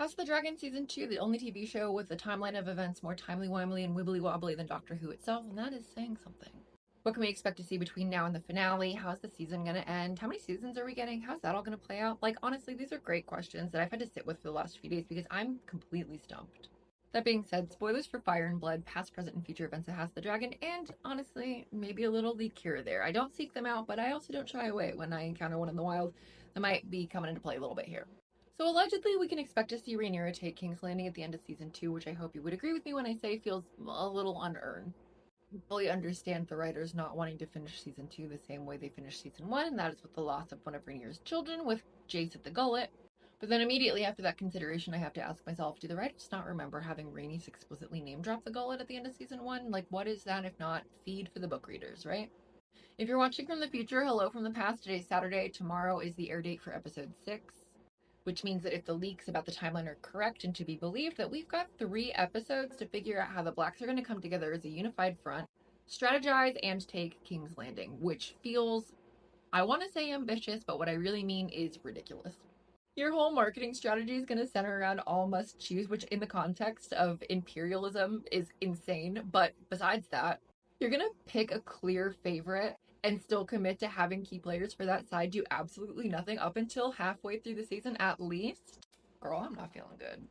House of the Dragon Season 2, the only TV show with a timeline of events more timely-wimely and wibbly-wobbly than Doctor Who itself, and that is saying something. What can we expect to see between now and the finale? How's the season going to end? How many seasons are we getting? How's that all going to play out? Like, honestly, these are great questions that I've had to sit with for the last few days because I'm completely stumped. That being said, spoilers for Fire and Blood, past, present, and future events of House of the Dragon, and honestly, maybe a little leak here or there. I don't seek them out, but I also don't shy away when I encounter one in the wild that might be coming into play a little bit here. So allegedly, we can expect to see Rhaenyra take King's Landing at the end of season 2, which I hope you would agree with me when I say feels a little unearned. I fully understand the writers not wanting to finish season 2 the same way they finished season 1, and that is with the loss of one of Rhaenyra's children, with Jace at the gullet. But then immediately after that consideration, I have to ask myself, do the writers not remember having Rhaenys explicitly name drop the gullet at the end of season 1? Like, what is that if not feed for the book readers, right? If you're watching from the future, hello from the past. Today's Saturday. Tomorrow is the air date for episode 6, which means that if the leaks about the timeline are correct and to be believed, that we've got 3 episodes to figure out how the Blacks are going to come together as a unified front, strategize, and take King's Landing, which feels, I want to say ambitious, but what I really mean is ridiculous. Your whole marketing strategy is going to center around all must choose, which in the context of imperialism is insane. But besides that, you're going to pick a clear favorite and still commit to having key players for that side do absolutely nothing up until halfway through the season at least. Girl, I'm not feeling good.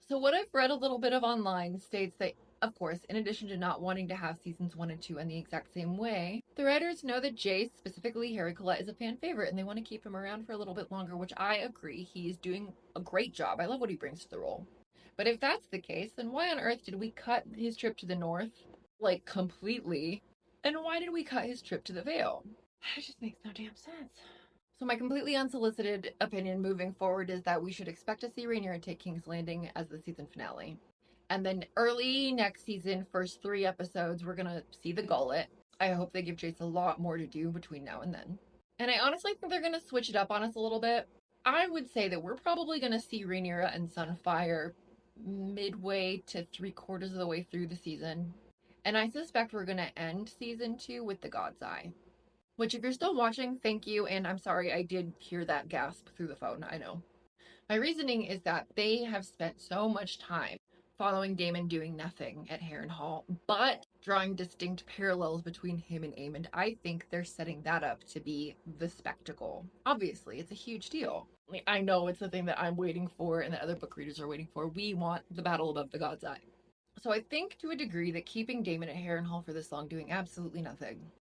So what I've read a little bit of online states that, of course, in addition to not wanting to have seasons 1 and 2 end the exact same way, the writers know that Jace, specifically Harry Collette, is a fan favorite and they want to keep him around for a little bit longer, which I agree. He's doing a great job. I love what he brings to the role. But if that's the case, then why on earth did we cut his trip to the north, like, completely? And why did we cut his trip to the Vale? It just makes no damn sense. So my completely unsolicited opinion moving forward is that we should expect to see Rhaenyra take King's Landing as the season finale. And then early next season, first 3 episodes, we're gonna see the Gullet. I hope they give Jace a lot more to do between now and then. And I honestly think they're gonna switch it up on us a little bit. I would say that we're probably gonna see Rhaenyra and Sunfire midway to 3/4 of the way through the season. And I suspect we're gonna end season 2 with the God's Eye. Which, if you're still watching, thank you, and I'm sorry I did hear that gasp through the phone, I know. My reasoning is that they have spent so much time following Daemon doing nothing at Harrenhal, but drawing distinct parallels between him and Aemond. I think they're setting that up to be the spectacle. Obviously, it's a huge deal. I know it's the thing that I'm waiting for and that other book readers are waiting for. We want the battle above the God's Eye. So I think to a degree that keeping Daemon at Harrenhal for this long doing absolutely nothing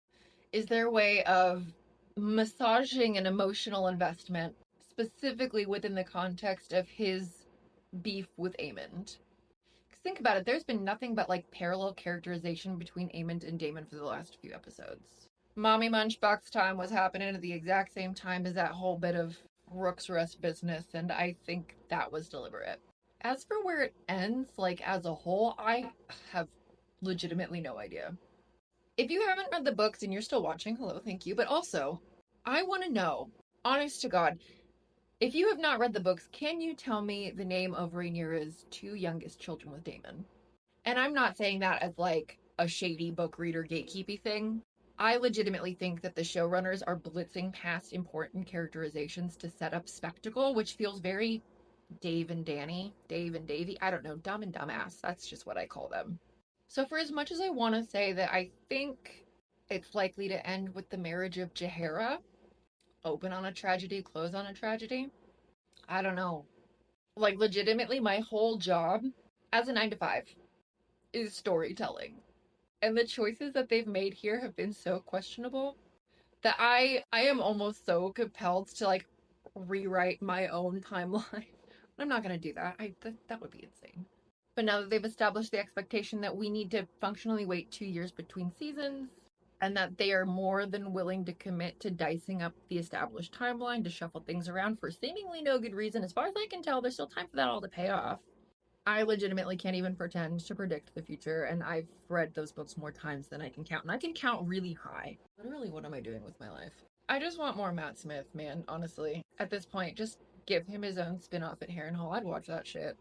is their way of massaging an emotional investment, specifically within the context of his beef with Aemond. Because think about it, there's been nothing but like parallel characterization between Aemond and Daemon for the last few episodes. Mommy Munchbox time was happening at the exact same time as that whole bit of Rook's Rest business, and I think that was deliberate. As for where it ends, like as a whole, I have legitimately no idea. If you haven't read the books and you're still watching, hello, thank you. But also, I want to know, honest to God, if you have not read the books, can you tell me the name of Rhaenyra's 2 youngest children with Daemon? And I'm not saying that as like a shady book reader gatekeepy thing. I legitimately think that the showrunners are blitzing past important characterizations to set up spectacle, which feels very Dave and Danny, Dave and Davy. I don't know, dumb and dumbass. That's just what I call them. So for as much as I want to say that I think it's likely to end with the marriage of Jaehaera, open on a tragedy, close on a tragedy, I don't know. Like legitimately my whole job as a 9 to 5 is storytelling. And the choices that they've made here have been so questionable that I am almost so compelled to like rewrite my own timeline. I'm not going to do that. That would be insane. But now that they've established the expectation that we need to functionally wait 2 years between seasons, and that they are more than willing to commit to dicing up the established timeline to shuffle things around for seemingly no good reason, as far as I can tell, there's still time for that all to pay off. I legitimately can't even pretend to predict the future, and I've read those books more times than I can count, and I can count really high. Literally, what am I doing with my life? I just want more Matt Smith, man, honestly. At this point, just give him his own spin-off at Harrenhal. I'd watch that shit.